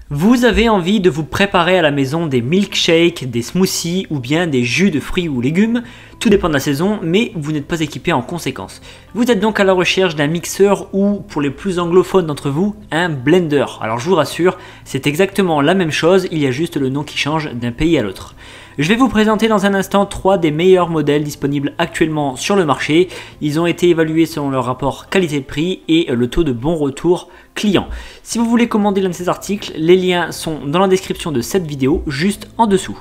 Vous avez envie de vous préparer à la maison des milkshakes, des smoothies ou bien des jus de fruits ou légumes, tout dépend de la saison, mais vous n'êtes pas équipé en conséquence. Vous êtes donc à la recherche d'un mixeur ou, pour les plus anglophones d'entre vous, un blender. Alors je vous rassure, c'est exactement la même chose, il y a juste le nom qui change d'un pays à l'autre. Je vais vous présenter dans un instant 3 des meilleurs modèles disponibles actuellement sur le marché. Ils ont été évalués selon leur rapport qualité-prix et le taux de bon retour client. Si vous voulez commander l'un de ces articles, les liens sont dans la description de cette vidéo, juste en dessous.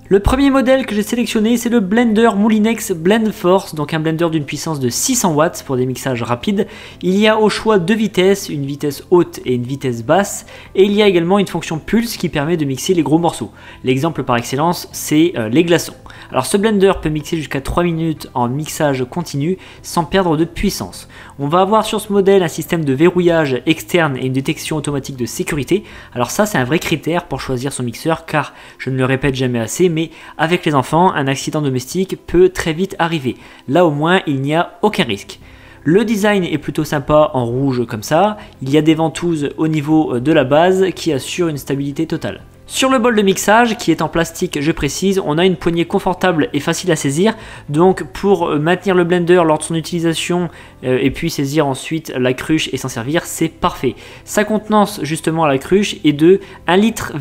Le premier modèle que j'ai sélectionné, c'est le blender Moulinex Blend Force, donc un blender d'une puissance de 600 watts pour des mixages rapides. Il y a au choix deux vitesses, une vitesse haute et une vitesse basse, et il y a également une fonction pulse qui permet de mixer les gros morceaux. L'exemple par excellence, c'est les glaçons. Alors ce blender peut mixer jusqu'à 3 minutes en mixage continu sans perdre de puissance. On va avoir sur ce modèle un système de verrouillage externe et une détection automatique de sécurité. Alors ça, c'est un vrai critère pour choisir son mixeur, car je ne le répète jamais assez, mais avec les enfants, un accident domestique peut très vite arriver. Là au moins, il n'y a aucun risque. Le design est plutôt sympa en rouge comme ça. Il y a des ventouses au niveau de la base qui assurent une stabilité totale. Sur le bol de mixage, qui est en plastique, je précise, on a une poignée confortable et facile à saisir. Donc pour maintenir le blender lors de son utilisation et puis saisir ensuite la cruche et s'en servir, c'est parfait. Sa contenance justement à la cruche est de 1,25 litre.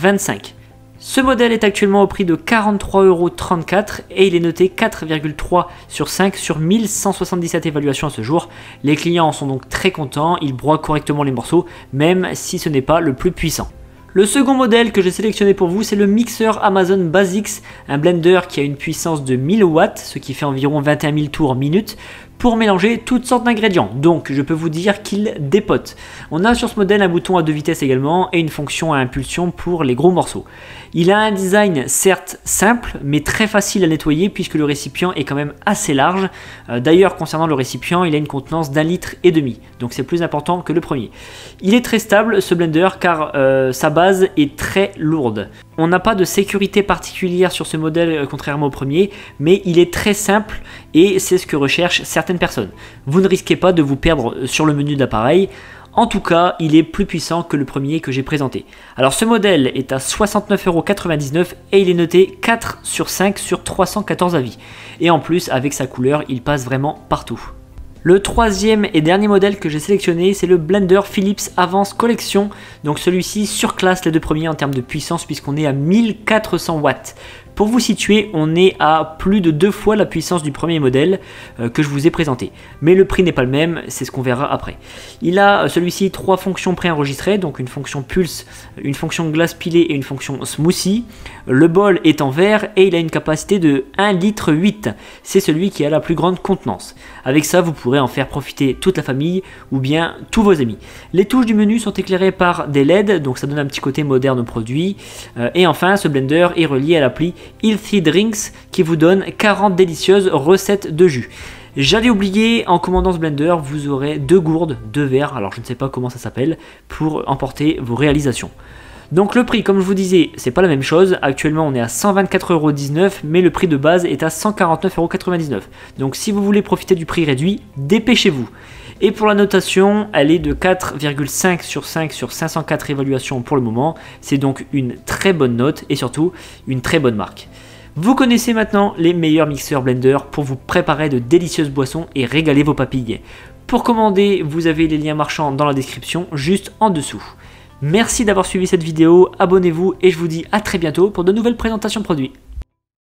Ce modèle est actuellement au prix de 43,34 € et il est noté 4,3 sur 5 sur 1177 évaluations à ce jour. Les clients en sont donc très contents, ils broient correctement les morceaux, même si ce n'est pas le plus puissant. Le second modèle que j'ai sélectionné pour vous, c'est le mixeur Amazon Basics, un blender qui a une puissance de 1000 watts, ce qui fait environ 21 000 tours minute, pour mélanger toutes sortes d'ingrédients. Donc je peux vous dire qu'il dépote. On a sur ce modèle un bouton à 2 vitesses également et une fonction à impulsion pour les gros morceaux. Il a un design certes simple mais très facile à nettoyer puisque le récipient est quand même assez large. D'ailleurs concernant le récipient, il a une contenance d'1,5 litre, donc c'est plus important que le premier. Il est très stable ce blender car sa base est très lourde. On n'a pas de sécurité particulière sur ce modèle contrairement au premier, mais il est très simple et c'est ce que recherchent certaines personnes. Vous ne risquez pas de vous perdre sur le menu de l'appareil. En tout cas, il est plus puissant que le premier que j'ai présenté. Alors ce modèle est à 69,99 € et il est noté 4 sur 5 sur 314 avis. Et en plus, avec sa couleur, il passe vraiment partout. Le troisième et dernier modèle que j'ai sélectionné, c'est le blender Philips Avance Collection. Donc celui-ci surclasse les deux premiers en termes de puissance puisqu'on est à 1400 watts. Pour vous situer, on est à plus de 2 fois la puissance du premier modèle que je vous ai présenté. Mais le prix n'est pas le même, c'est ce qu'on verra après. Il a celui-ci 3 fonctions préenregistrées, donc une fonction pulse, une fonction glace pilée et une fonction smoothie. Le bol est en verre et il a une capacité de 1,8 litre. C'est celui qui a la plus grande contenance. Avec ça, vous pourrez en faire profiter toute la famille ou bien tous vos amis. Les touches du menu sont éclairées par des LED, donc ça donne un petit côté moderne au produit. Et enfin, ce blender est relié à l'appli Healthy Drinks qui vous donne 40 délicieuses recettes de jus. J'allais oublier, en commandant ce blender, vous aurez 2 gourdes, 2 verres, alors je ne sais pas comment ça s'appelle, pour emporter vos réalisations. Donc le prix, comme je vous disais, c'est pas la même chose. Actuellement, on est à 124,19 €, mais le prix de base est à 149,99 €. Donc si vous voulez profiter du prix réduit, dépêchez-vous. Et pour la notation, elle est de 4,5 sur 5 sur 504 évaluations pour le moment. C'est donc une très bonne note et surtout une très bonne marque. Vous connaissez maintenant les meilleurs mixeurs blender pour vous préparer de délicieuses boissons et régaler vos papilles. Pour commander, vous avez les liens marchands dans la description juste en dessous. Merci d'avoir suivi cette vidéo, abonnez-vous et je vous dis à très bientôt pour de nouvelles présentations produits.